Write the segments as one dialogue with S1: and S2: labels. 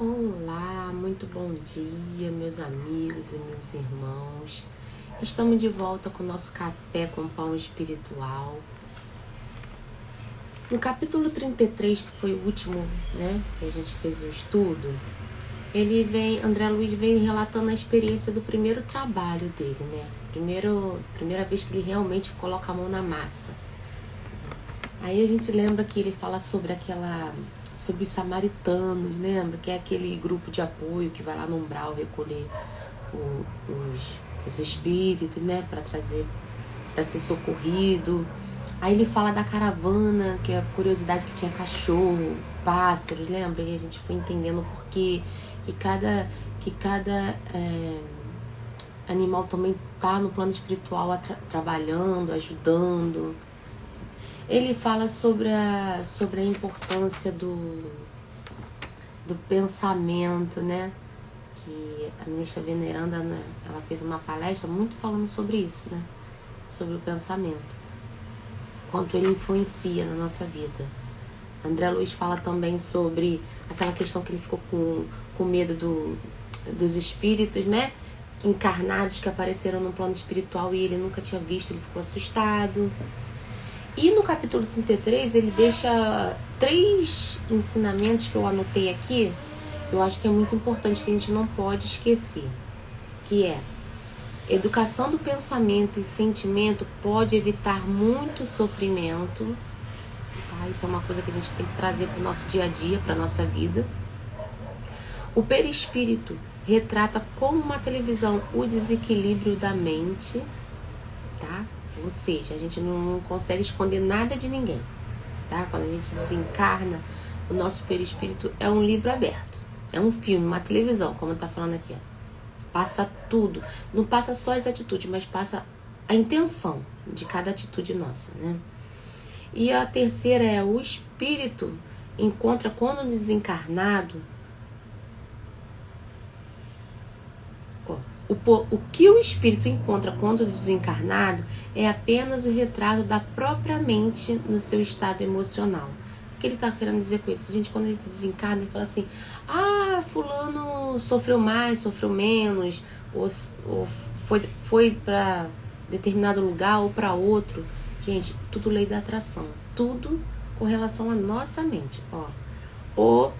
S1: Olá, muito bom dia, meus amigos e meus irmãos. Estamos de volta com o nosso café com pão espiritual. No capítulo 33, que foi o último, que a gente fez o estudo, André Luiz vem relatando a experiência do primeiro trabalho dele, Primeira vez que ele realmente coloca a mão na massa. Aí a gente lembra que ele fala sobre os samaritanos, lembra? Que é aquele grupo de apoio que vai lá no umbral recolher os espíritos, para ser socorrido. Aí ele fala da caravana, que é a curiosidade que tinha cachorro, pássaros, lembra? E a gente foi entendendo o porquê que cada animal também está no plano espiritual trabalhando, ajudando. Ele fala sobre a importância do pensamento, Que a ministra Veneranda, ela fez uma palestra muito falando sobre isso, Sobre o pensamento. Quanto ele influencia na nossa vida. André Luiz fala também sobre aquela questão que ele ficou com medo dos espíritos, encarnados que apareceram no plano espiritual e ele nunca tinha visto, ele ficou assustado. E no capítulo 33 ele deixa 3 ensinamentos que eu anotei aqui, eu acho que é muito importante, que a gente não pode esquecer, que é: educação do pensamento e sentimento pode evitar muito sofrimento, tá? Isso é uma coisa que a gente tem que trazer para o nosso dia a dia, para a nossa vida. O perispírito retrata como uma televisão o desequilíbrio da mente, tá? Ou seja, a gente não consegue esconder nada de ninguém, tá? Quando a gente desencarna, o nosso perispírito é um livro aberto. É um filme, uma televisão, como tá falando aqui, ó. Passa tudo. Não passa só as atitudes, mas passa a intenção de cada atitude nossa, E a terceira é: o espírito encontra, quando desencarnado, o que o espírito encontra quando desencarnado é apenas o retrato da própria mente no seu estado emocional. O que ele está querendo dizer com isso? Gente, quando a gente desencarna, ele fala assim: fulano sofreu mais, sofreu menos, ou foi para determinado lugar ou para outro. Gente, tudo lei da atração, tudo com relação à nossa mente. Vou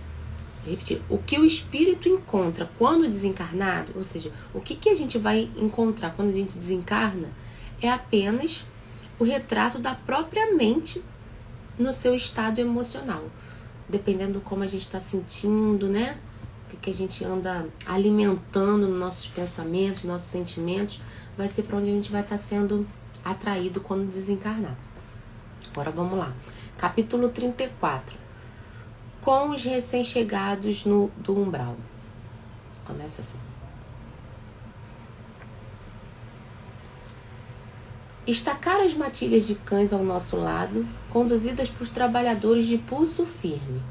S1: repetir: o que o espírito encontra quando desencarnado, ou seja, o que a gente vai encontrar quando a gente desencarna, é apenas o retrato da própria mente no seu estado emocional, dependendo de como a gente está sentindo, o que a gente anda alimentando nos nossos pensamentos, nossos sentimentos, vai ser para onde a gente vai estar sendo atraído quando desencarnar. Agora vamos lá. Capítulo 34. Com os recém-chegados do umbral. Começa assim: estacaram as matilhas de cães ao nosso lado, conduzidas por trabalhadores de pulso firme.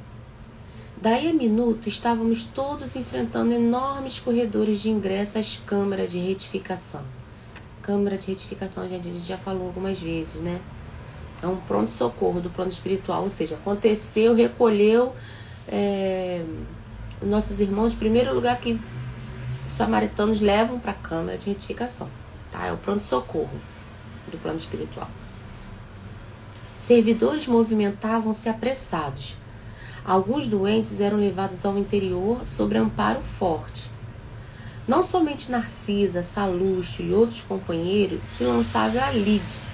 S1: Daí a minuto estávamos todos enfrentando enormes corredores de ingresso às câmaras de retificação. Câmara de retificação, gente, a gente já falou algumas vezes, É um pronto-socorro do plano espiritual, ou seja, aconteceu, recolheu nossos irmãos, primeiro lugar que os samaritanos levam para a câmara de retificação, tá? É o pronto-socorro do plano espiritual. Servidores movimentavam-se apressados. Alguns doentes eram levados ao interior sob amparo forte. Não somente Narcisa, Saluxo e outros companheiros se lançavam à lide,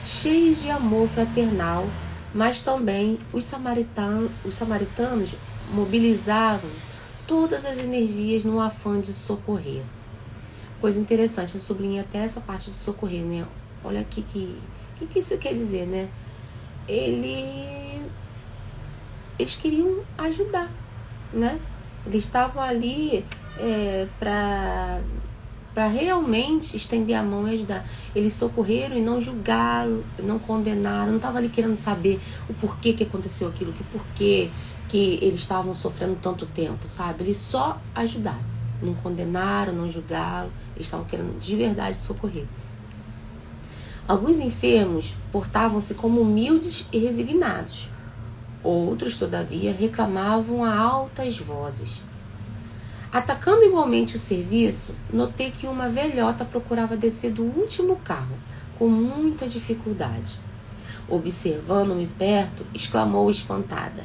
S1: cheios de amor fraternal, mas também os samaritanos mobilizavam todas as energias no afã de socorrer. Coisa interessante, eu sublinhei até essa parte de socorrer, Olha aqui que isso quer dizer, Eles queriam ajudar, Eles estavam ali para realmente estender a mão e ajudar. Eles socorreram e não julgaram, não condenaram, não estavam ali querendo saber o porquê que aconteceu aquilo, porquê que eles estavam sofrendo tanto tempo, sabe? Eles só ajudaram, não condenaram, não julgaram, eles estavam querendo de verdade socorrer. Alguns enfermos portavam-se como humildes e resignados. Outros, todavia, reclamavam a altas vozes. Atacando igualmente o serviço, notei que uma velhota procurava descer do último carro, com muita dificuldade. Observando-me perto, exclamou espantada: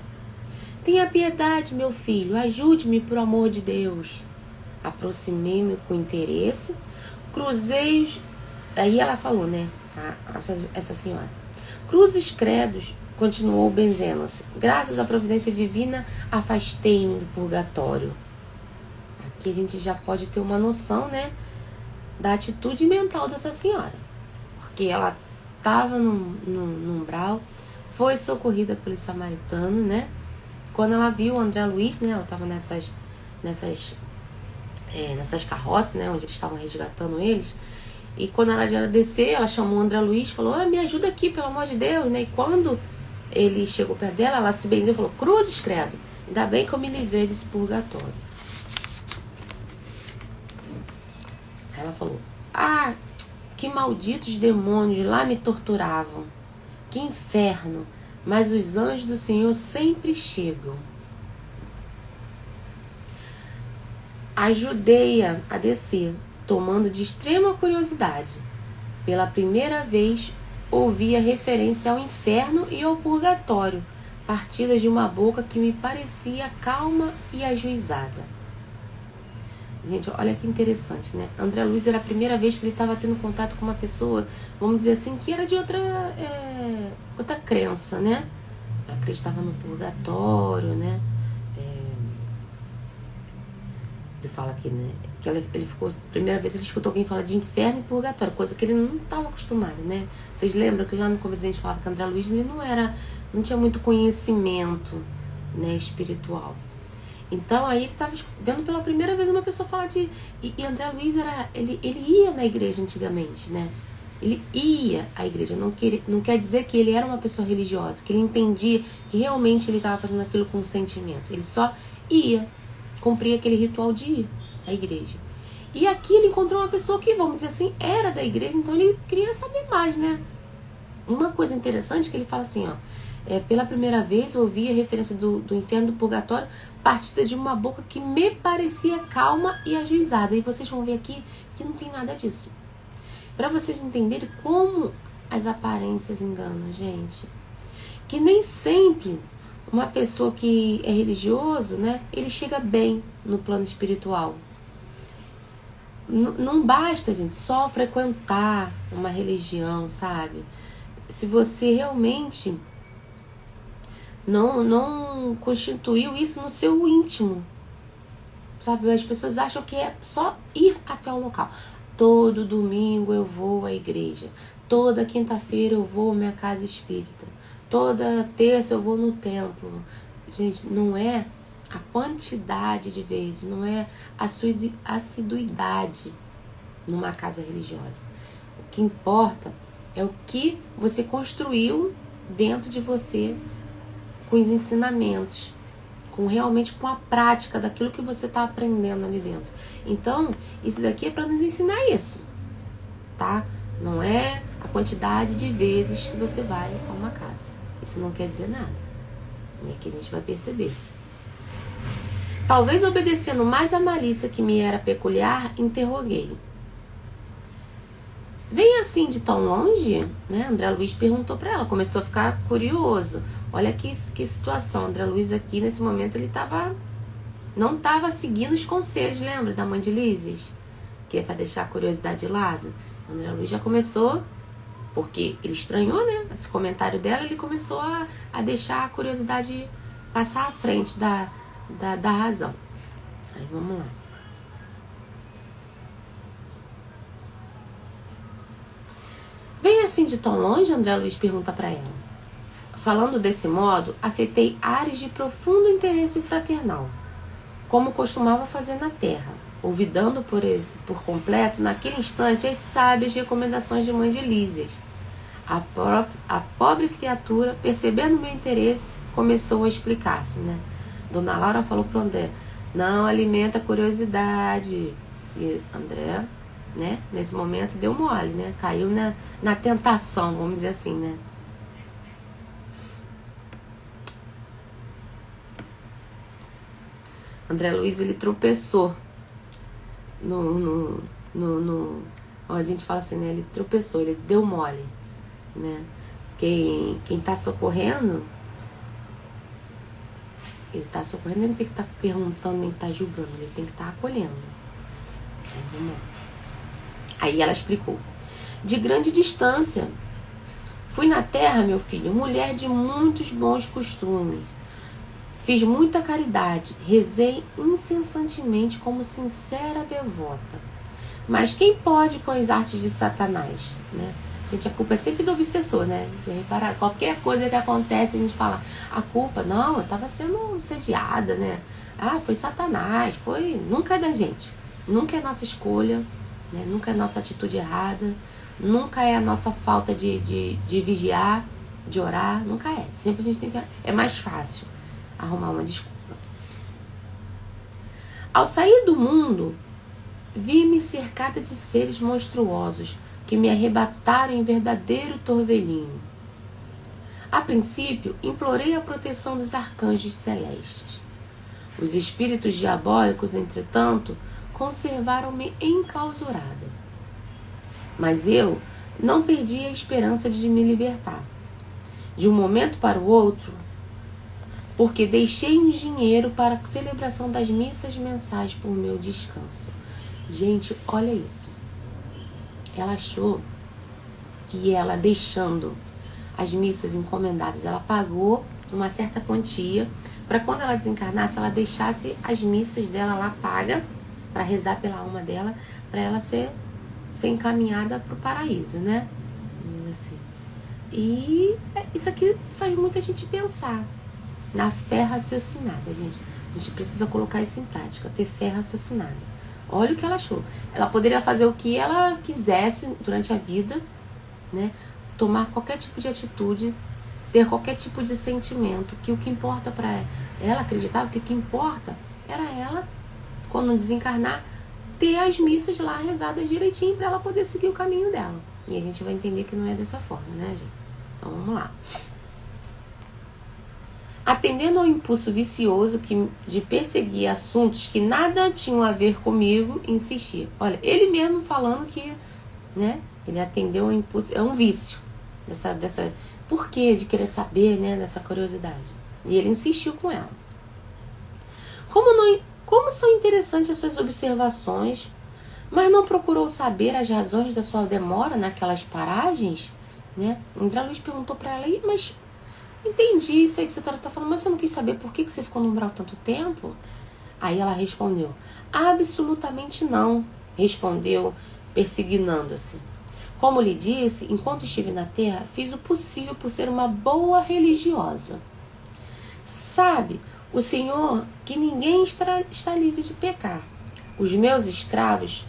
S1: "Tenha piedade, meu filho, ajude-me por amor de Deus." Aproximei-me com interesse, cruzei os... Aí ela falou, né, essa senhora. "Cruzes credos", continuou benzendo-se. "Graças à providência divina, afastei-me do purgatório." Aqui a gente já pode ter uma noção, né, da atitude mental dessa senhora. Porque ela estava no umbral, foi socorrida pelo samaritano, né? Quando ela viu o André Luiz, né, ela estava nessas carroças, né, onde eles estavam resgatando eles. E quando ela ia descer, ela chamou o André Luiz e falou: "Me ajuda aqui, pelo amor de Deus", né? E quando ele chegou perto dela, ela se benzeu e falou: "Cruzes credo, ainda bem que eu me livrei desse purgatório." Aí ela falou: "Ah, que malditos demônios lá me torturavam. Que inferno, mas os anjos do Senhor sempre chegam." Ajudei-a a descer, tomando de extrema curiosidade. Pela primeira vez, ouvi a referência ao inferno e ao purgatório, partidas de uma boca que me parecia calma e ajuizada. Gente, olha que interessante, né? André Luiz era a primeira vez que ele estava tendo contato com uma pessoa, vamos dizer assim, que era de outra crença, né? Ela acreditava no purgatório, né? Ele fala aqui, né? Que ele ficou, primeira vez ele escutou alguém falar de inferno e purgatório, coisa que ele não estava acostumado, né? Vocês lembram que lá no começo a gente falava que André Luiz ele não tinha muito conhecimento, né, espiritual. Então aí ele estava vendo pela primeira vez uma pessoa falar de... E André Luiz ele ia na igreja antigamente, né? Ele ia à igreja, não quer dizer que ele era uma pessoa religiosa, que ele entendia que realmente ele estava fazendo aquilo com sentimento. Ele só ia, cumpria aquele ritual de ir à igreja. E aqui ele encontrou uma pessoa que, vamos dizer assim, era da igreja, então ele queria saber mais, né? Uma coisa interessante que ele fala assim, ó: pela primeira vez ouvi a referência do inferno e do purgatório partida de uma boca que me parecia calma e ajuizada. E vocês vão ver aqui que não tem nada disso. Para vocês entenderem como as aparências enganam, gente. Que nem sempre uma pessoa que é religioso, né, ele chega bem no plano espiritual. Não basta, gente, só frequentar uma religião, sabe? Se você realmente não constituiu isso no seu íntimo, sabe? As pessoas acham que é só ir até o local. Todo domingo eu vou à igreja, toda quinta-feira eu vou à minha casa espírita, toda terça eu vou no templo. Gente, não é a quantidade de vezes, não é a sua assiduidade numa casa religiosa. O que importa é o que você construiu dentro de você, com os ensinamentos, realmente com a prática daquilo que você está aprendendo ali dentro. Então, isso daqui é para nos ensinar isso, tá? Não é a quantidade de vezes que você vai a uma casa. Isso não quer dizer nada. É que a gente vai perceber. Talvez obedecendo mais à malícia que me era peculiar, interroguei: "Vem assim de tão longe?" Né? André Luiz perguntou para ela, começou a ficar curioso. Olha que situação, André Luiz aqui nesse momento ele não estava seguindo os conselhos, lembra da mãe de Lísias? Que é para deixar a curiosidade de lado. André Luiz já começou, porque ele estranhou, né? Esse comentário dela, ele começou a deixar a curiosidade passar à frente da razão. Aí vamos lá. "Vem assim de tão longe?" André Luiz pergunta para ela. Falando desse modo, afetei ares de profundo interesse fraternal, como costumava fazer na terra, olvidando por completo, naquele instante, as sábias recomendações de mãe de Lísias. A pobre criatura, percebendo meu interesse, começou a explicar-se, né? Dona Laura falou para André: "Não alimenta a curiosidade." E André, né, nesse momento deu mole, né? Caiu na tentação, vamos dizer assim, né? André Luiz, ele tropeçou a gente fala assim, né? Ele tropeçou, ele deu mole, né? Quem tá socorrendo, ele não tem que estar perguntando nem estar julgando, ele tem que estar acolhendo. Aí ela explicou. De grande distância, fui na terra, meu filho, mulher de muitos bons costumes. Fiz muita caridade, rezei incessantemente como sincera devota. Mas quem pode com as artes de Satanás, né? Gente, a culpa é sempre do obsessor, né? Já repararam? Qualquer coisa que acontece, a gente fala, a culpa, não, eu estava sendo sediada, né? Ah, foi Satanás, nunca é da gente. Nunca é nossa escolha, né? Nunca é nossa atitude errada, nunca é a nossa falta de vigiar, de orar, nunca é. Sempre a gente tem que... É mais fácil arrumar uma desculpa. Ao sair do mundo, vi-me cercada de seres monstruosos que me arrebataram em verdadeiro torvelinho. A princípio, implorei a proteção dos arcanjos celestes. Os espíritos diabólicos, entretanto, conservaram-me enclausurada. Mas eu não perdi a esperança de me libertar. De um momento para o outro, porque deixei um dinheiro para a celebração das missas mensais por meu descanso. Gente, olha isso. Ela achou que ela deixando as missas encomendadas, ela pagou uma certa quantia para quando ela desencarnasse, ela deixasse as missas dela lá paga para rezar pela alma dela, para ela ser encaminhada para o paraíso, né? Assim. E isso aqui faz muita gente pensar na fé raciocinada, gente. A gente precisa colocar isso em prática, ter fé raciocinada. Olha o que ela achou. Ela poderia fazer o que ela quisesse durante a vida, né? Tomar qualquer tipo de atitude, ter qualquer tipo de sentimento, que o que importa para ela, acreditava que o que importa era ela, quando desencarnar, ter as missas lá rezadas direitinho para ela poder seguir o caminho dela. E a gente vai entender que não é dessa forma, né, gente? Então vamos lá. Atendendo ao impulso vicioso de perseguir assuntos que nada tinham a ver comigo, insisti. Olha, ele mesmo falando que, né, ele atendeu ao impulso, é um vício, dessa porquê de querer saber, né, dessa curiosidade. E ele insistiu com ela. Como são interessantes as suas observações, mas não procurou saber as razões da sua demora naquelas paragens, né? André Luiz perguntou para ela, mas... Entendi isso aí que você tá falando, mas você não quis saber por que você ficou no umbral tanto tempo? Aí ela respondeu, absolutamente não, respondeu, persignando-se. Como lhe disse, enquanto estive na terra, fiz o possível por ser uma boa religiosa. Sabe, o Senhor, que ninguém está livre de pecar. Os meus escravos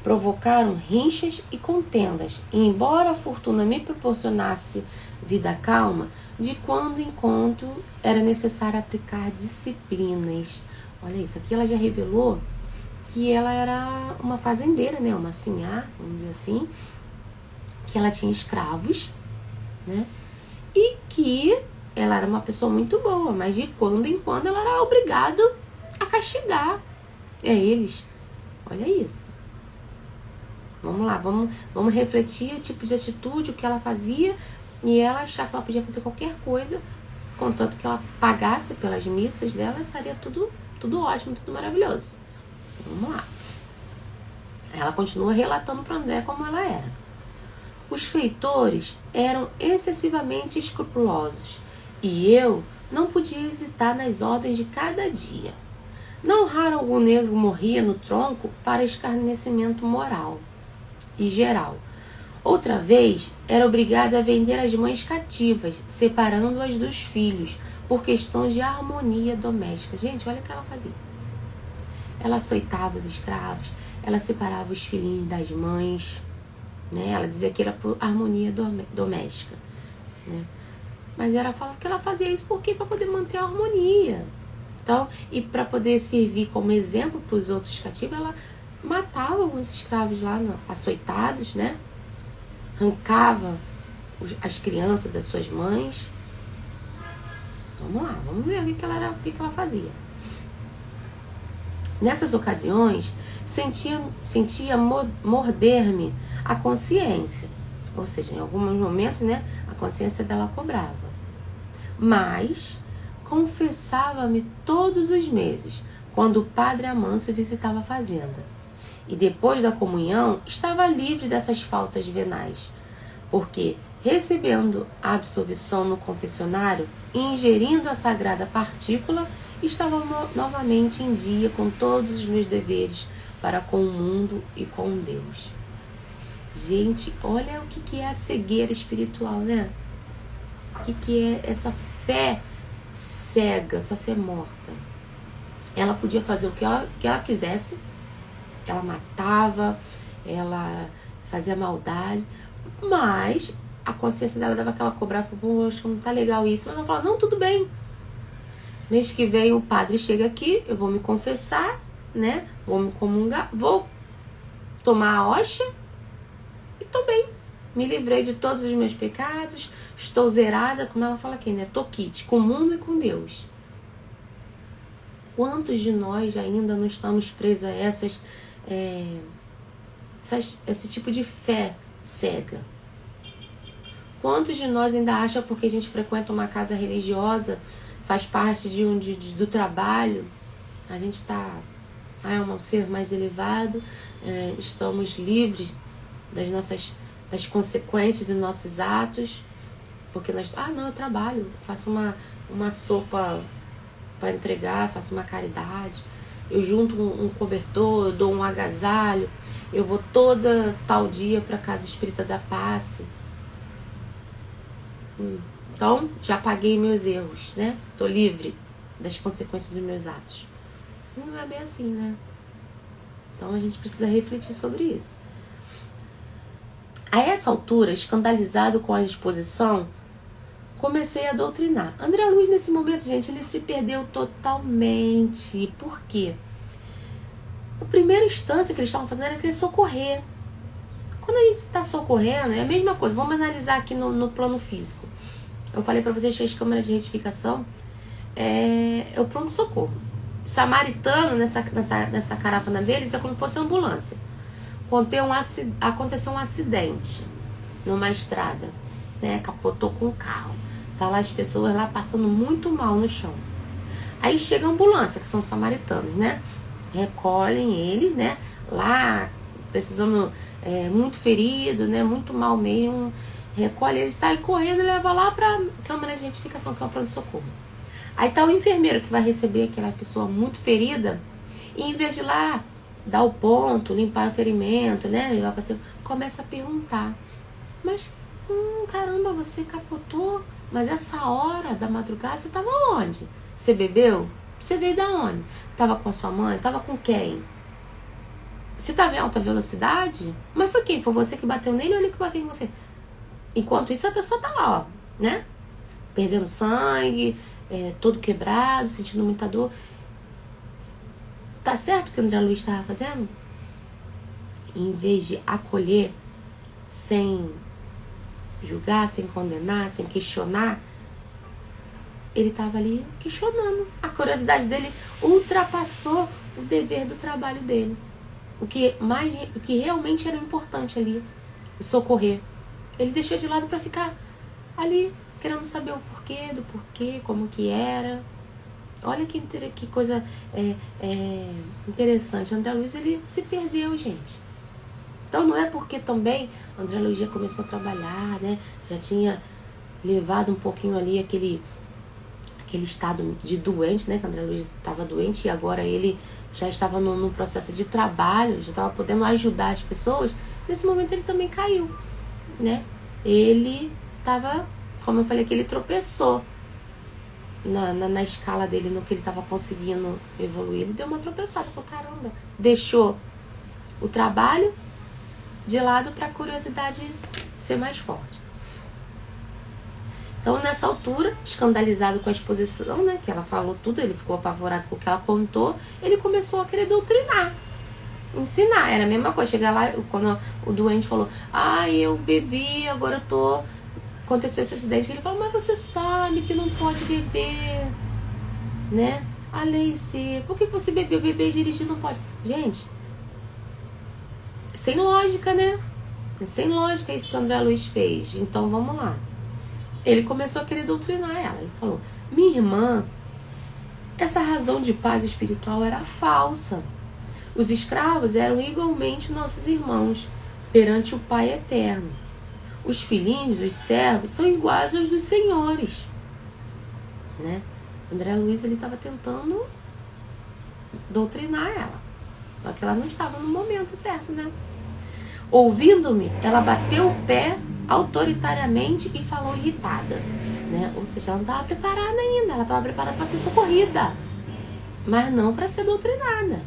S1: provocaram rinchas e contendas, e embora a fortuna me proporcionasse vida calma, de quando em quando era necessário aplicar disciplinas. Olha isso, aqui ela já revelou que ela era uma fazendeira, né? Uma sinhá, vamos dizer assim, que ela tinha escravos, né? E que ela era uma pessoa muito boa, mas de quando em quando ela era obrigada a castigar eles. Olha isso. Vamos lá, vamos refletir o tipo de atitude, o que ela fazia, e ela achar que ela podia fazer qualquer coisa, contanto que ela pagasse pelas missas dela, estaria tudo ótimo, tudo maravilhoso. Vamos lá. Ela continua relatando para André como ela era. Os feitores eram excessivamente escrupulosos, e eu não podia hesitar nas ordens de cada dia. Não raro algum negro morria no tronco para escarnecimento moral e geral. Outra vez, era obrigada a vender as mães cativas, separando-as dos filhos, por questões de harmonia doméstica. Gente, olha o que ela fazia. Ela açoitava os escravos, ela separava os filhinhos das mães, né? Ela dizia que era por harmonia doméstica, né? Mas ela falava que ela fazia isso porque para poder manter a harmonia. Então, e para poder servir como exemplo para os outros cativos, ela matava alguns escravos lá açoitados, né? Arrancava as crianças das suas mães. Vamos lá, vamos ver o que ela fazia. Nessas ocasiões, sentia morder-me a consciência. Ou seja, em alguns momentos, né, a consciência dela cobrava. Mas confessava-me todos os meses, quando o padre Amâncio visitava a fazenda. E depois da comunhão, estava livre dessas faltas venais, porque, recebendo a absolvição no confessionário e ingerindo a sagrada partícula, estava novamente em dia com todos os meus deveres para com o mundo e com Deus. Gente, olha o que é a cegueira espiritual, né? O que é essa fé cega, essa fé morta? Ela podia fazer o que ela quisesse, ela matava, ela fazia maldade, mas a consciência dela dava aquela cobrada, poxa, não tá legal isso. Mas ela fala, não, tudo bem. Mês que vem o padre chega aqui, eu vou me confessar, né? Vou me comungar, vou tomar a hóstia e tô bem. Me livrei de todos os meus pecados, estou zerada, como ela fala aqui, né? Tô quite, com o mundo e com Deus. Quantos de nós ainda não estamos presos a esse tipo de fé cega? Quantos de nós ainda acham porque a gente frequenta uma casa religiosa, faz parte do trabalho, a gente está um ser mais elevado, estamos livres das consequências dos nossos atos, porque nós, não, eu trabalho, faço uma sopa para entregar, faço uma caridade, eu junto um cobertor, eu dou um agasalho, eu vou toda tal dia para a Casa Espírita da Passe. Então, já paguei meus erros, né? Tô livre das consequências dos meus atos. Não é bem assim, né? Então, a gente precisa refletir sobre isso. A essa altura, escandalizado com a exposição, comecei a doutrinar. André Luiz, nesse momento, gente, ele se perdeu totalmente. Por quê? A primeira instância que eles estavam fazendo era querer socorrer. Quando a gente está socorrendo, é a mesma coisa. Vamos analisar aqui no plano físico. Eu falei para vocês que as câmeras de retificação é o pronto-socorro. O samaritano, nessa caravana deles, é como se fosse uma ambulância. Aconteceu um acidente numa estrada, né? Capotou com o carro. Tá lá as pessoas lá passando muito mal no chão. Aí chega a ambulância, que são os samaritanos, né? Recolhem eles, né? Lá, precisando, muito ferido, né? Muito mal mesmo. Recolhe, eles saem correndo e leva lá pra câmara de retificação, que é o pronto-socorro. Aí tá o enfermeiro que vai receber aquela pessoa muito ferida, e em vez de lá dar o ponto, limpar o ferimento, né? Levar pra cima, começa a perguntar. Mas, caramba, você capotou, mas essa hora da madrugada você tava onde? Você bebeu? Você veio da onde? Tava com a sua mãe? Tava com quem? Você tava em alta velocidade? Mas foi quem? Foi você que bateu nele ou ele que bateu em você? Enquanto isso, a pessoa tá lá, ó, né? Perdendo sangue, todo quebrado, sentindo muita dor. Tá certo o que o André Luiz estava fazendo? Em vez de acolher, sem julgar, sem condenar, sem questionar, ele estava ali questionando. A curiosidade dele ultrapassou o dever do trabalho dele. O que realmente era importante ali, o socorrer. Ele deixou de lado para ficar ali, querendo saber o porquê, como que era. Olha que coisa interessante. André Luiz, ele se perdeu, gente. Então não é porque também André Luiz já começou a trabalhar, né? Já tinha levado um pouquinho ali aquele estado de doente, né? Que André Luiz estava doente e agora ele já estava num processo de trabalho, já estava podendo ajudar as pessoas. Nesse momento ele também caiu, né? Ele estava, como eu falei, que ele tropeçou na escala dele, no que ele estava conseguindo evoluir. Ele deu uma tropeçada, falou, caramba, deixou o trabalho de lado para a curiosidade ser mais forte. Então, nessa altura, escandalizado com a exposição, né, que ela falou tudo, ele ficou apavorado com o que ela contou, ele começou a querer doutrinar, ensinar. Era a mesma coisa, chegar lá, quando o doente falou, eu bebi, agora eu tô... Aconteceu esse acidente, ele falou, mas você sabe que não pode beber, né? A lei seca, por que você bebeu? Beber e dirigir não pode. Gente, sem lógica, né? Sem lógica isso que o André Luiz fez. Então vamos lá. Ele começou a querer doutrinar ela. Ele falou: minha irmã, essa razão de paz espiritual era falsa. Os escravos eram igualmente nossos irmãos perante o Pai Eterno. Os filhinhos dos servos são iguais aos dos senhores, né? André Luiz, ele estava tentando doutrinar ela, só que ela não estava no momento certo, né? Ouvindo-me, ela bateu o pé autoritariamente e falou irritada, né? Ou seja, ela não estava preparada ainda, ela estava preparada para ser socorrida, mas não para ser doutrinada.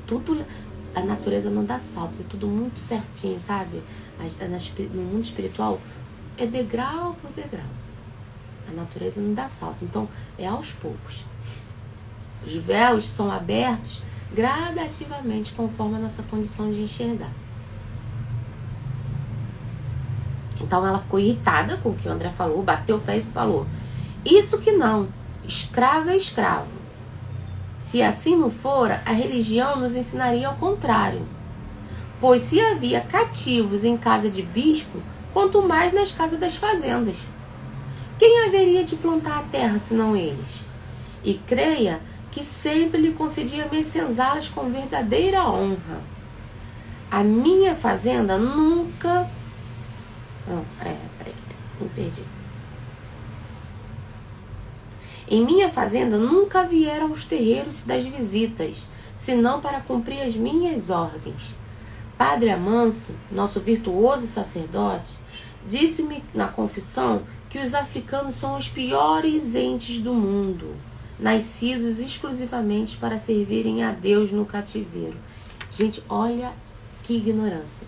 S1: Tudo, a natureza não dá saltos, é tudo muito certinho, sabe? No mundo espiritual é degrau por degrau. A natureza não dá salto, então é aos poucos. Os véus são abertos gradativamente conforme a nossa condição de enxergar. Então ela ficou irritada com o que o André falou, bateu o pé e falou: isso que não, escravo é escravo. Se assim não fora, a religião nos ensinaria ao contrário. Pois se havia cativos em casa de bispo, quanto mais nas casas das fazendas. Quem haveria de plantar a terra, senão eles? E creia que sempre lhe concedia minhas senzalas com verdadeira honra. A minha fazenda nunca... me perdi. Em minha fazenda nunca vieram os terreiros das visitas, senão para cumprir as minhas ordens. Padre Amâncio, nosso virtuoso sacerdote, disse-me na confissão que os africanos são os piores entes do mundo, nascidos exclusivamente para servirem a Deus no cativeiro. Gente, olha que ignorância.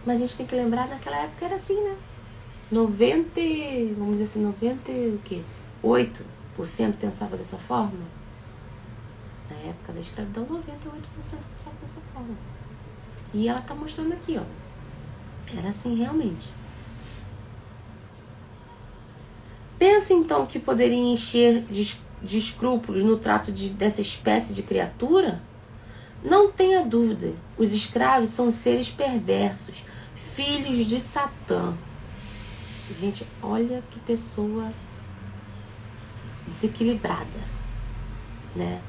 S1: Mas a gente tem que lembrar, naquela época era assim, né? 8% pensava dessa forma. Na época da escravidão, 98% pensava dessa forma. E ela tá mostrando aqui, ó. Era assim realmente. Pensa então que poderia encher de escrúpulos no trato dessa espécie de criatura? Não tenha dúvida, os escravos são seres perversos, filhos de Satã. Gente, olha que pessoa desequilibrada, né?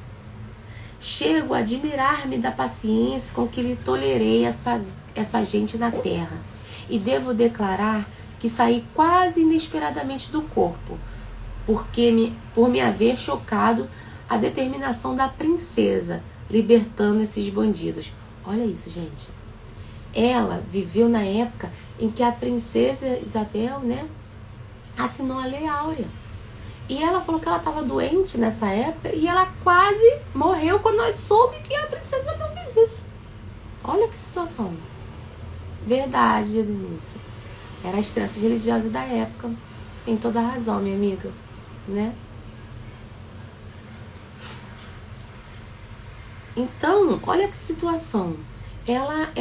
S1: Chego a admirar-me da paciência com que lhe tolerei essa gente na terra. E devo declarar que saí quase inesperadamente do corpo, por me haver chocado a determinação da princesa, libertando esses bandidos. Olha isso, gente. Ela viveu na época em que a princesa Isabel, né, assinou a Lei Áurea. E ela falou que ela estava doente nessa época e ela quase morreu quando nós soube que a princesa Isabel fez isso. Olha que situação. Verdade, Denise. Era as crenças religiosas da época. Tem toda a razão, minha amiga, né? Então, olha que situação. Ela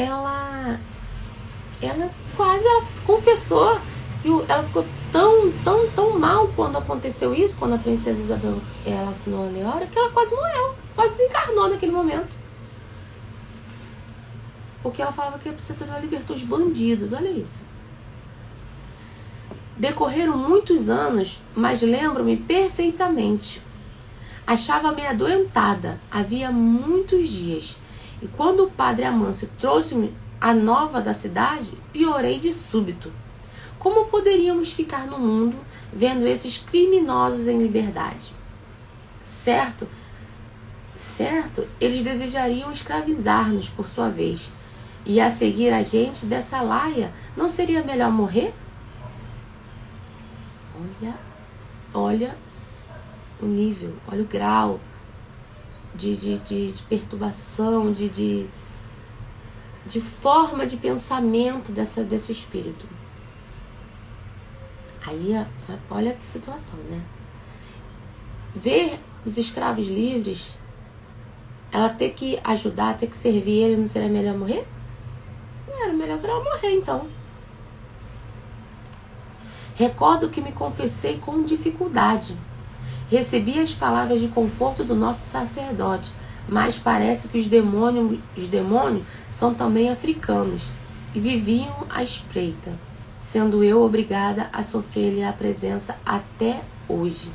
S1: quase confessou que ela ficou tão mal quando aconteceu isso, quando a princesa Isabel ela assinou a Lei Áurea, que ela quase morreu, quase desencarnou naquele momento. Porque ela falava que a princesa Isabel libertou os bandidos, olha isso. Decorreram muitos anos, mas lembro-me perfeitamente. Achava-me adoentada, havia muitos dias. E quando o padre Amâncio trouxe-me a nova da cidade, piorei de súbito. Como poderíamos ficar no mundo vendo esses criminosos em liberdade? Certo, eles desejariam escravizar-nos por sua vez. E a seguir a gente dessa laia, não seria melhor morrer? Olha o nível, olha o grau de perturbação, de forma de pensamento desse espírito. Aí, olha que situação, né? Ver os escravos livres, ela ter que ajudar, ter que servir ele, não seria melhor morrer? Era melhor para ela morrer, então. Recordo que me confessei com dificuldade. Recebi as palavras de conforto do nosso sacerdote, mas parece que os demônios são também africanos e viviam à espreita, sendo eu obrigada a sofrer-lhe a presença até hoje.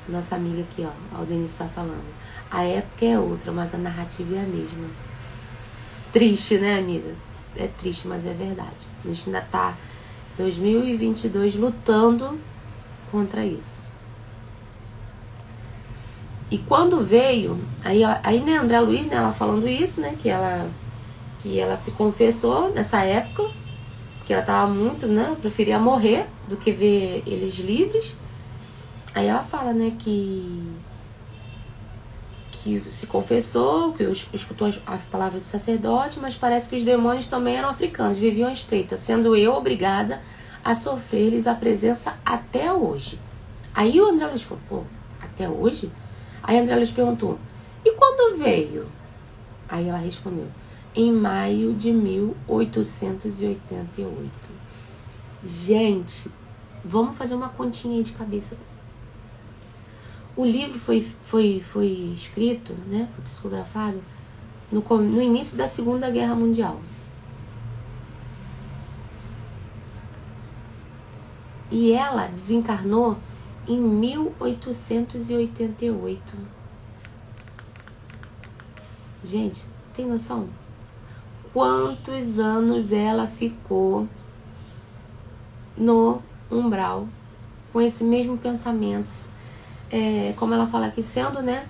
S1: Nossa amiga aqui, ó, a Aldenice está falando. A época é outra, mas a narrativa é a mesma. Triste, né, amiga? É triste, mas é verdade. A gente ainda tá 2022 lutando contra isso. E quando veio, aí né, André Luiz, né, ela falando isso, né, que ela se confessou nessa época, que ela tava muito, né, preferia morrer do que ver eles livres. Aí ela fala, né, que se confessou, que escutou as palavras do sacerdote, mas parece que os demônios também eram africanos, viviam à espreita, sendo eu obrigada a sofrer-lhes a presença até hoje. Aí o André Luiz falou, pô, até hoje? Aí o André Luiz perguntou, e quando veio? Aí ela respondeu, em maio de 1888. Gente, vamos fazer uma continha aí de cabeça. O livro foi escrito, né, foi psicografado no início da Segunda Guerra Mundial. E ela desencarnou em 1888. Gente, tem noção? Quantos anos ela ficou no umbral com esse mesmo pensamento? Como ela fala aqui, sendo, né,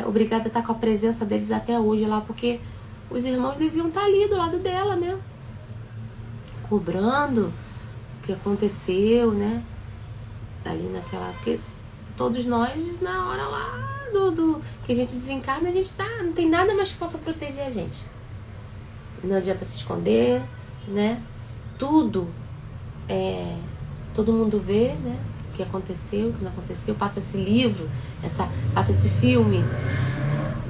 S1: obrigada a estar com a presença deles até hoje lá, porque os irmãos deviam estar ali do lado dela, né, cobrando o que aconteceu, né, ali naquela, porque todos nós na hora lá do que a gente desencarna, a gente não tem nada mais que possa proteger a gente, não adianta se esconder, né, tudo todo mundo vê, né, o que aconteceu, o que não aconteceu, passa esse livro, passa esse filme,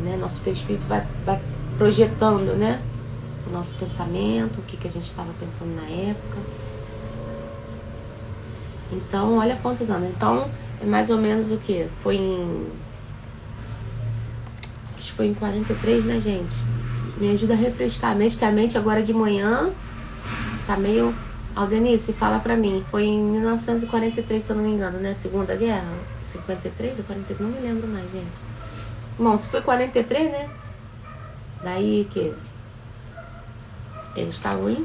S1: né? Nosso espírito vai projetando, né? O nosso pensamento, o que a gente estava pensando na época. Então, olha quantos anos. Então, é mais ou menos o que? Acho que foi em 43, né, gente? Me ajuda a refrescar a mente, que a mente agora de manhã tá meio... Aldenice, fala pra mim, foi em 1943, se eu não me engano, né? Segunda Guerra? 53 ou 43? Não me lembro mais, gente. Bom, se foi 43, né? Daí que eles estavam em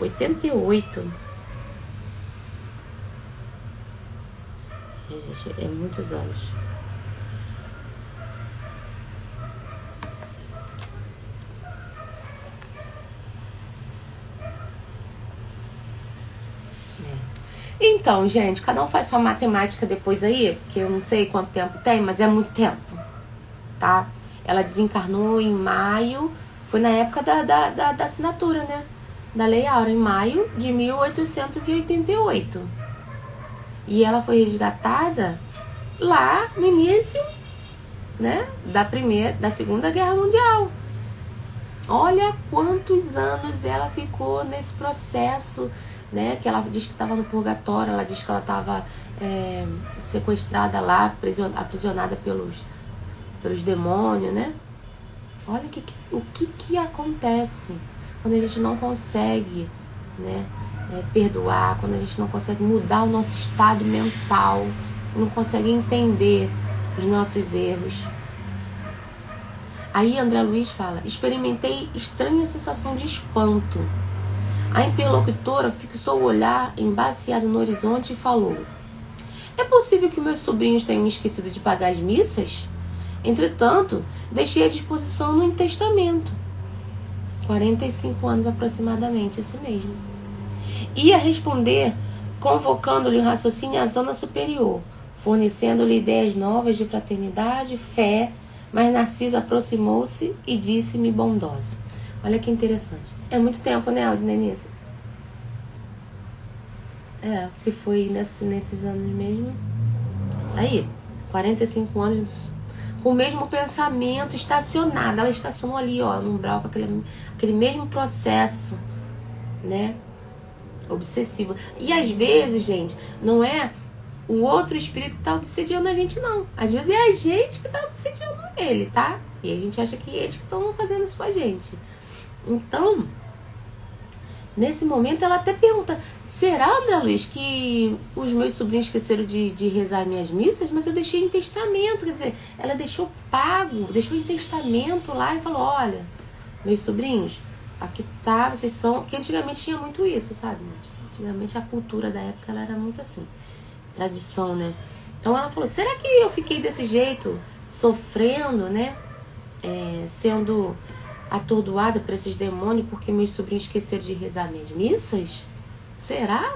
S1: 88. Gente, é muitos anos. Então, gente, cada um faz sua matemática depois aí, porque eu não sei quanto tempo tem, mas é muito tempo, tá? Ela desencarnou em maio, foi na época da assinatura, né? Da Lei Áurea, em maio de 1888. E ela foi resgatada lá no início, né? Da Segunda Guerra Mundial. Olha quantos anos ela ficou nesse processo, né, que ela diz que estava no purgatório, ela diz que ela estava sequestrada lá, aprisionada pelos demônios, né? Olha o que acontece quando a gente não consegue, né, perdoar, quando a gente não consegue mudar o nosso estado mental, não consegue entender os nossos erros. Aí André Luiz fala, experimentei estranha sensação de espanto. A interlocutora fixou o olhar embaciado no horizonte e falou, é possível que meus sobrinhos tenham me esquecido de pagar as missas? Entretanto, deixei à disposição no testamento. 45 anos aproximadamente, isso mesmo. Ia responder, convocando-lhe um raciocínio à zona superior, fornecendo-lhe ideias novas de fraternidade, fé, mas Narcisa aproximou-se e disse-me bondosa. Olha que interessante. É muito tempo, né, Aldenice? Se foi nesses anos mesmo. Isso aí. 45 anos com o mesmo pensamento, estacionada. Ela estacionou ali, ó, no umbral, com aquele mesmo processo, né? Obsessivo. E às vezes, gente, não é o outro espírito tá obsediando a gente, não. Às vezes é a gente que tá obsediando ele, tá? E a gente acha que eles que estão fazendo isso com a gente. Então, nesse momento ela até pergunta: será, André Luiz, que os meus sobrinhos esqueceram de rezar minhas missas? Mas eu deixei em testamento. Quer dizer, ela deixou pago, deixou em testamento lá e falou: olha, meus sobrinhos, aqui tá, vocês são... Que antigamente tinha muito isso, sabe? Antigamente a cultura da época ela era muito assim, tradição, né? Então ela falou: será que eu fiquei desse jeito, sofrendo, né? Sendo atordoada por esses demônios porque meus sobrinhos esqueceram de rezar minhas missas? Será?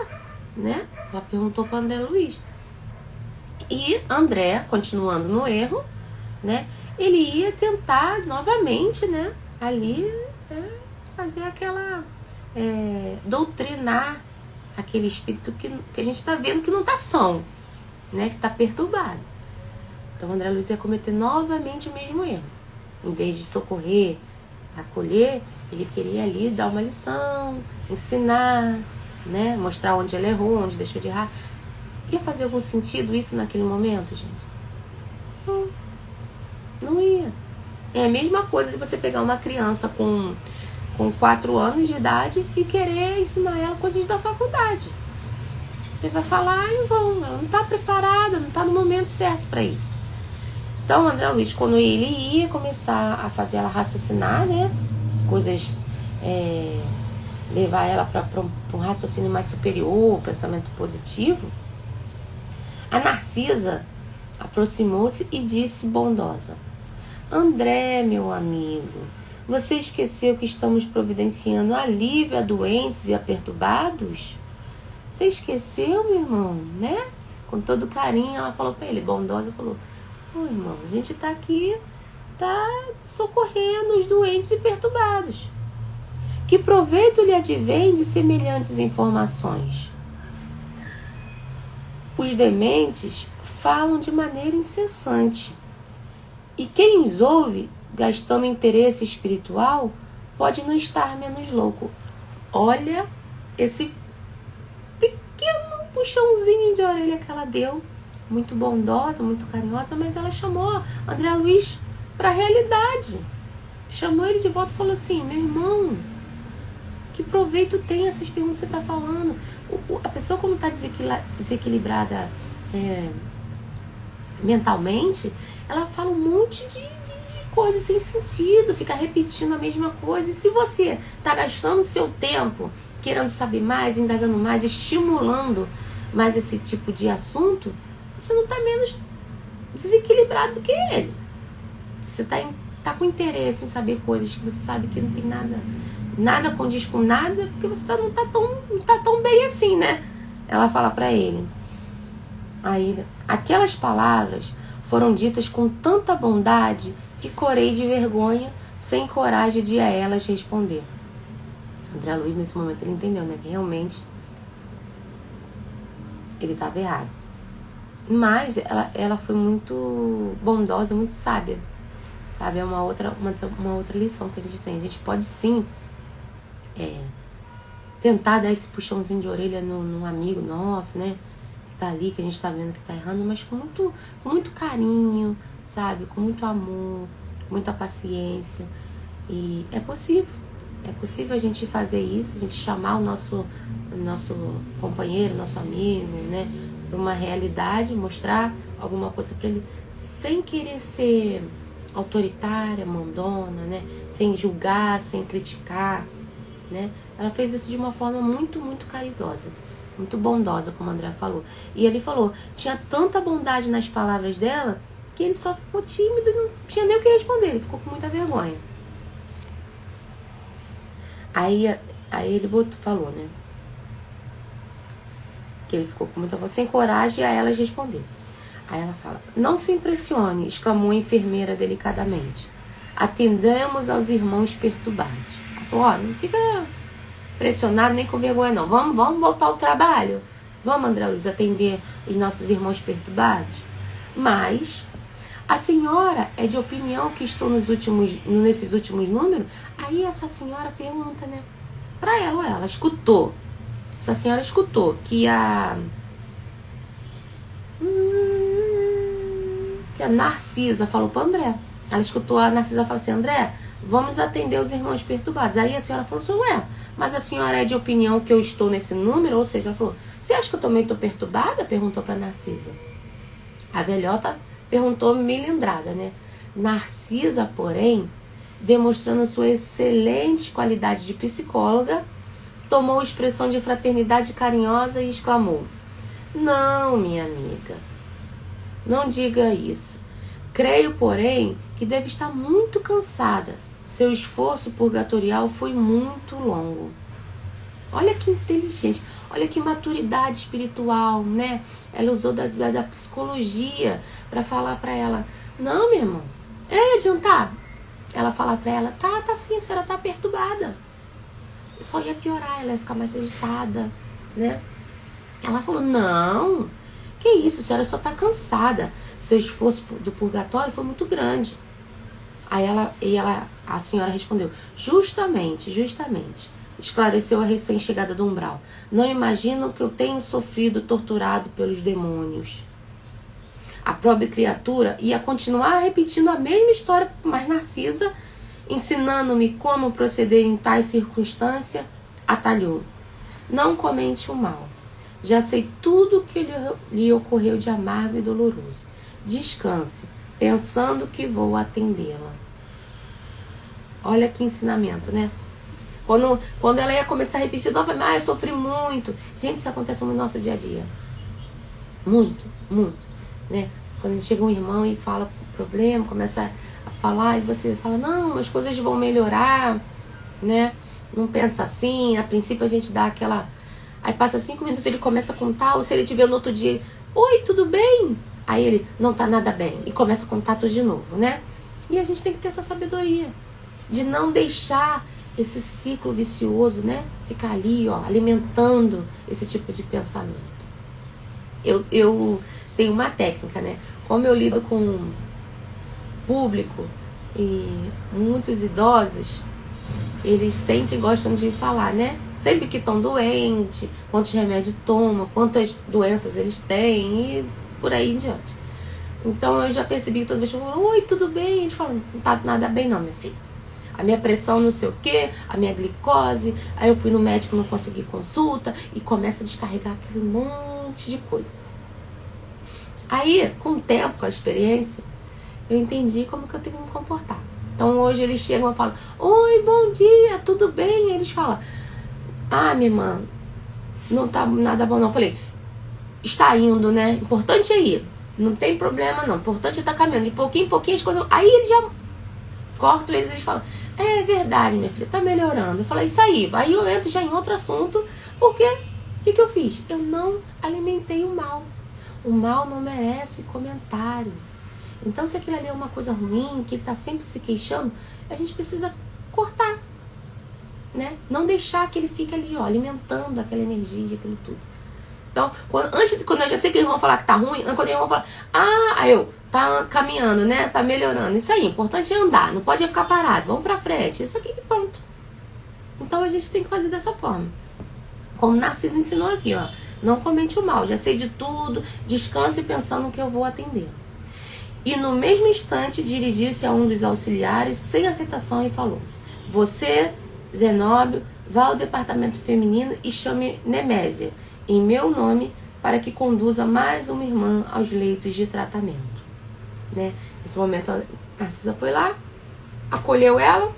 S1: Né? Ela perguntou para André Luiz. E André, continuando no erro, né? Ele ia tentar novamente, né? Ali fazer aquela... doutrinar aquele espírito que a gente está vendo que não está são, né? Que está perturbado. Então André Luiz ia cometer novamente o mesmo erro. Em vez de socorrer, acolher, ele queria ali dar uma lição, ensinar, né? Mostrar onde ele errou, onde deixou de errar. Ia fazer algum sentido isso naquele momento, gente? Não ia. É a mesma coisa de você pegar uma criança com 4 anos de idade e querer ensinar ela coisas da faculdade. Você vai falar em vão, ela não está preparada, não está no momento certo para isso. Então, André Luiz, quando ele ia começar a fazer ela raciocinar, né? Coisas, levar ela para um raciocínio mais superior, pensamento positivo, a Narcisa aproximou-se e disse bondosa: André, meu amigo, você esqueceu que estamos providenciando alívio a doentes e a perturbados? Você esqueceu, meu irmão, né? Com todo carinho, ela falou para ele, bondosa, falou: ô irmão, a gente tá aqui, tá socorrendo os doentes e perturbados. Que proveito lhe advém de semelhantes informações? Os dementes falam de maneira incessante, e quem os ouve, gastando interesse espiritual, pode não estar menos louco. Olha esse pequeno puxãozinho de orelha que ela deu, muito bondosa, muito carinhosa, mas ela chamou André Luiz para a realidade. Chamou ele de volta e falou assim: meu irmão, que proveito tem essas perguntas que você está falando? A pessoa, quando está desequilibrada mentalmente, ela fala um monte de coisa sem sentido, fica repetindo a mesma coisa. E se você está gastando seu tempo querendo saber mais, indagando mais, estimulando mais esse tipo de assunto, você não está menos desequilibrado do que ele. Você tá com interesse em saber coisas que você sabe que não tem nada condiz com nada, porque você não tá tão bem assim, né? Ela fala para ele. Aí, aquelas palavras foram ditas com tanta bondade que corei de vergonha, sem coragem de a elas responder. André Luiz, nesse momento, ele entendeu, né? Que realmente ele estava errado. Mas ela foi muito bondosa, muito sábia. Sabe? É uma outra lição que a gente tem. A gente pode sim tentar dar esse puxãozinho de orelha num amigo nosso, né? Que tá ali, que a gente tá vendo que tá errando, mas com muito carinho, sabe? Com muito amor, com muita paciência. E é possível a gente fazer isso, a gente chamar o nosso companheiro, nosso amigo, né? Para uma realidade, mostrar alguma coisa para ele, sem querer ser autoritária, mandona, né? Sem julgar, sem criticar, né? Ela fez isso de uma forma muito, muito caridosa, muito bondosa, como o André falou. E ele falou, tinha tanta bondade nas palavras dela que ele só ficou tímido, não tinha nem o que responder, ele ficou com muita vergonha. Aí ele falou, né? Que ele ficou com muita voz, sem coragem a elas responder. Aí ela fala, não se impressione, exclamou a enfermeira delicadamente. Atendamos aos irmãos perturbados. Ela falou, não fica pressionado nem com vergonha não. Vamos voltar ao trabalho. Vamos, André Luiz, atender os nossos irmãos perturbados. Mas a senhora é de opinião que estou nesses últimos números? Aí essa senhora pergunta, né? Pra ela escutou. Essa senhora escutou que E a Narcisa falou para André. Ela escutou a Narcisa falar assim: André, vamos atender os irmãos perturbados. Aí a senhora falou assim: ué, mas a senhora é de opinião que eu estou nesse número? Ou seja, ela falou: você acha que eu também estou perturbada? Perguntou para Narcisa. A velhota perguntou melindrada, né? Narcisa, porém, demonstrando sua excelente qualidade de psicóloga, tomou expressão de fraternidade carinhosa e exclamou: não, minha amiga, não diga isso. Creio, porém, que deve estar muito cansada. Seu esforço purgatorial foi muito longo. Olha que inteligente, olha que maturidade espiritual, né? Ela usou da psicologia para falar para ela: não, meu irmão, é adiantar. Ela falar para ela: tá sim, a senhora tá perturbada. Só ia piorar, ela ia ficar mais agitada, né? Ela falou: não, que isso, a senhora só tá cansada. Seu esforço do purgatório foi muito grande. Aí a senhora respondeu: justamente. Esclareceu a recém-chegada do umbral. Não imagino que eu tenho sofrido, torturado pelos demônios. A pobre criatura ia continuar repetindo a mesma história, mas Narcisa, ensinando-me como proceder em tais circunstâncias, atalhou: não comente o mal. Já sei tudo o que lhe ocorreu de amargo e doloroso. Descanse, pensando que vou atendê-la. Olha que ensinamento, né? Quando ela ia começar a repetir novamente: eu sofri muito. Gente, isso acontece no nosso dia a dia. Muito, né? Quando chega um irmão e fala problema, começa a falar e você fala: não, as coisas vão melhorar, né? Não pensa assim. A princípio a gente dá aquela... Aí passa 5 minutos, ele começa a contar, ou se ele tiver no outro dia: oi, tudo bem? Aí ele: não tá nada bem. E começa a contar tudo de novo, né? E a gente tem que ter essa sabedoria de não deixar esse ciclo vicioso, né? Ficar ali, ó, alimentando esse tipo de pensamento. Eu tenho uma técnica, né? Como eu lido com público e muitos idosos, eles sempre gostam de falar, né? Sempre que estão doentes, quantos remédios tomam, quantas doenças eles têm e por aí em diante. Então eu já percebi que toda vez que eu falo: oi, tudo bem? Eles falam: não tá nada bem não, minha filha. A minha pressão não sei o que, a minha glicose, aí eu fui no médico, não consegui consulta, e começa a descarregar aquele monte de coisa. Aí, com o tempo, com a experiência, eu entendi como que eu tenho que me comportar. Então hoje eles chegam e falam: oi, bom dia, tudo bem? Aí eles falam: ah, minha irmã, não tá nada bom não. Eu falei: está indo, né? Importante é ir. Não tem problema não, importante é estar caminhando. De pouquinho em pouquinho as coisas... Aí eles já cortam eles falam: é verdade, minha filha, tá melhorando. Eu falei: isso aí. Aí eu entro já em outro assunto, porque o que eu fiz? Eu não alimentei o mal. O mal não merece comentário. Então, se aquilo ali é uma coisa ruim, que ele tá sempre se queixando, a gente precisa cortar, né? Não deixar que ele fique ali, ó, alimentando aquela energia, aquilo tudo. Então, quando eu já sei que eles vão falar que tá ruim, quando eles vão falar: aí eu, tá caminhando, né? Tá melhorando. Isso aí, importante é andar, não pode ficar parado, vamos pra frente. Isso aqui, pronto. Então a gente tem que fazer dessa forma. Como Narciso ensinou aqui, ó: não comente o mal, já sei de tudo, descanse pensando que eu vou atender. E no mesmo instante dirigiu-se a um dos auxiliares sem afetação e falou: você, Zenóbio, vá ao departamento feminino e chame Nemésia, em meu nome, para que conduza mais uma irmã aos leitos de tratamento. Né? Nesse momento a Narcisa foi lá, acolheu ela,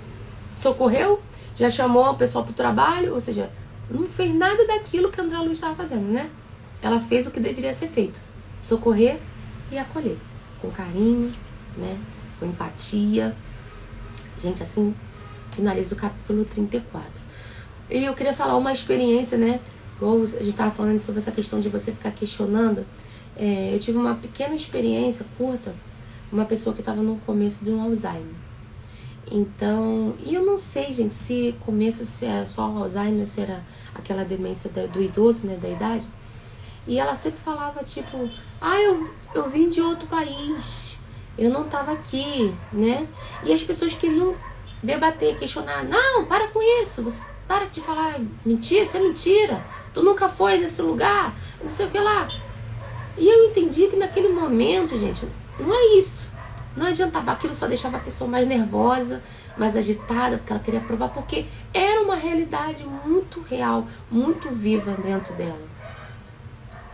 S1: socorreu, já chamou o pessoal para o trabalho, ou seja, não fez nada daquilo que a André Luiz estava fazendo, né? Ela fez o que deveria ser feito: socorrer e acolher, com carinho, né? Com empatia. Gente, assim finaliza o capítulo 34. E eu queria falar uma experiência, né? Como a gente estava falando sobre essa questão de você ficar questionando. Eu tive uma pequena experiência curta, uma pessoa que estava no começo de um Alzheimer. Então, e eu não sei, gente, se começo se era só o Alzheimer ou se era aquela demência do idoso, né, da idade. E ela sempre falava tipo: eu vim de outro país, eu não estava aqui, né? E as pessoas queriam debater, questionar: não, para com isso, você para de falar mentira, isso é mentira, tu nunca foi nesse lugar, não sei o que lá. E eu entendi que naquele momento, gente, não é isso. Não adiantava, aquilo só deixava a pessoa mais nervosa, mais agitada, porque ela queria provar, porque era uma realidade muito real, muito viva dentro dela.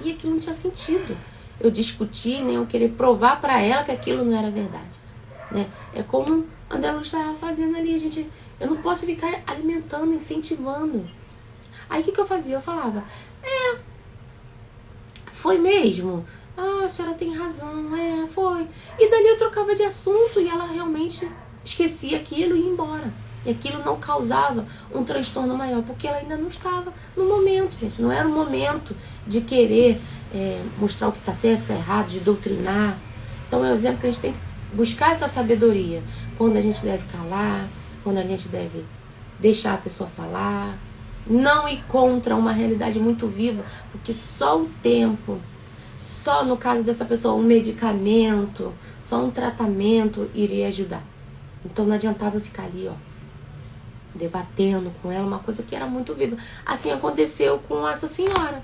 S1: E aquilo não tinha sentido eu discutir, nem eu querer provar para ela que aquilo não era verdade, né? É como André Luiz estava fazendo ali, eu não posso ficar alimentando, incentivando. Aí o que eu fazia? Eu falava, foi mesmo? Ah, a senhora tem razão, foi. E dali eu trocava de assunto e ela realmente esquecia aquilo e ia embora. E aquilo não causava um transtorno maior, porque ela ainda não estava no momento, gente. Não era o momento de querer mostrar o que está certo, o que está errado, de doutrinar. Então é o exemplo que a gente tem que buscar essa sabedoria. Quando a gente deve calar, quando a gente deve deixar a pessoa falar. Não ir contra uma realidade muito viva, porque só o tempo, só no caso dessa pessoa um medicamento, só um tratamento iria ajudar. Então não adiantava eu ficar ali, debatendo com ela uma coisa que era muito viva. Assim aconteceu com essa senhora.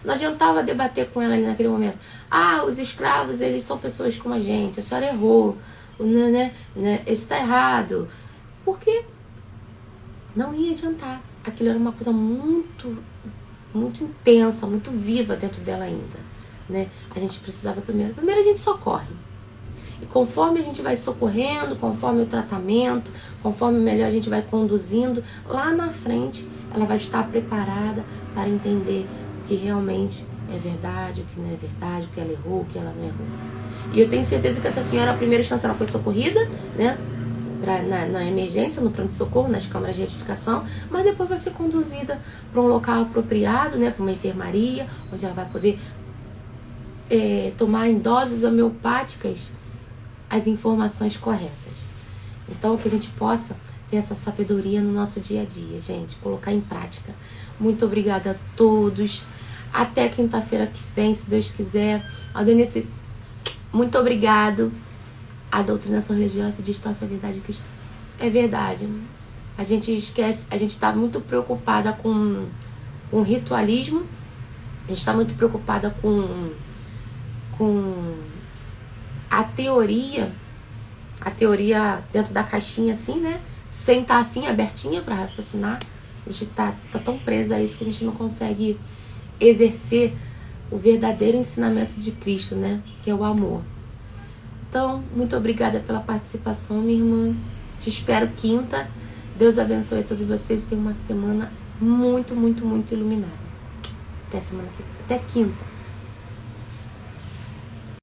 S1: Não adiantava debater com ela ali naquele momento. Ah, os escravos, eles são pessoas como a gente, a senhora errou, né? Isso está errado. Porque não ia adiantar. Aquilo era uma coisa muito, muito intensa, muito viva dentro dela ainda, né? A gente precisava primeiro a gente socorre. E conforme a gente vai socorrendo, conforme o tratamento, conforme melhor a gente vai conduzindo, lá na frente ela vai estar preparada para entender o que realmente é verdade, o que não é verdade, o que ela errou, o que ela não errou. E eu tenho certeza que essa senhora, a primeira instância, ela foi socorrida, né? Na emergência, no pronto-socorro, nas câmaras de retificação, mas depois vai ser conduzida para um local apropriado, né, para uma enfermaria, onde ela vai poder tomar em doses homeopáticas as informações corretas. Então, que a gente possa ter essa sabedoria no nosso dia a dia, gente, colocar em prática. Muito obrigada a todos. Até quinta-feira que vem, se Deus quiser. Aldenice, muito obrigado. A doutrinação religiosa distorce a verdade cristã. É verdade. A gente esquece, a gente está muito preocupada com ritualismo, a gente está muito preocupada com a teoria dentro da caixinha assim, né? Sem estar assim, abertinha para raciocinar. A gente tá tão presa a isso que a gente não consegue exercer o verdadeiro ensinamento de Cristo, né? Que é o amor. Então, muito obrigada pela participação, minha irmã. Te espero quinta. Deus abençoe a todos vocês. Tenham uma semana muito, muito, muito iluminada. Até semana que vem. Até quinta.